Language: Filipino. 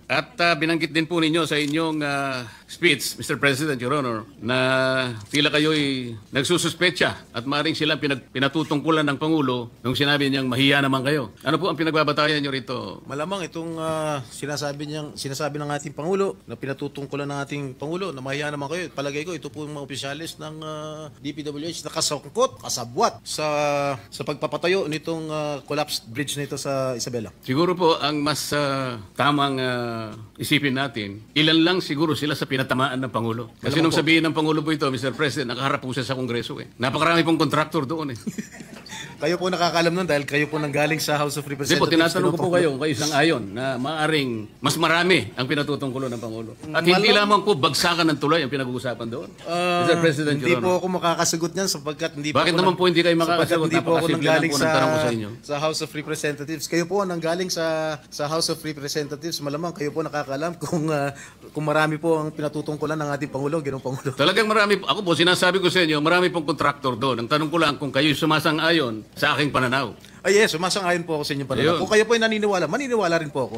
At binanggit din po ninyo sa inyong speech, Mr. President, Your Honor, na tila kayo'y nagsususpecha at maaaring silang pinatutungkulan ng Pangulo nung sinabi niyang mahiya naman kayo. Ano po ang pinagbabatayan niyo rito? Malamang itong sinasabi ng ating Pangulo na pinatutungkulan ng ating Pangulo na mahiya naman kayo. Palagay ko ito po yung mga opisyalis ng DPWH na kasangkot, kasabwat sa pagpapatayo nitong collapsed bridge nito sa Isabela. Siguro po ang mas tamang isipin natin, ilan lang siguro sila sa pinatamaan ng Pangulo. Kasi nung sabihin ng Pangulo po ito, Mr. President, nakaharap po siya sa Kongreso eh. Napakarami pong kontraktor doon eh. Kayo po nakakalam nun dahil kayo po nanggaling sa House of Kasi Representatives. po, tinatanong ko po kayo isang ayon na maaring mas marami ang pinatutungkulo ng Pangulo. At hindi lamang po bagsakan ng tulay ang pinag-uusapan doon. Mr. President, Hindi Your po Honor. ako makakasagot niyan sapagkat hindi Bakit naman po hindi kayo makakasagot? Hindi po ako Napakasimple lang nanggaling po ng tanong ko sa inyo. sa House of Representatives. Kayo po nanggaling sa House of Representatives. Malamang kayo po nakakalam kung marami po ang pinatutungkulan ng ating Pangulo, Ginoong Pangulo. Talagang marami po. Ako po, sinasabi ko sa inyo, marami pong kontraktor doon. Ang tanong ko lang kung kayo sumasang-ayon sa aking pananaw. Ay yes, sumasang-ayon po ako sa inyong pananaw. Ayun. Kung kayo po ay naniniwala, maniniwala rin po ako.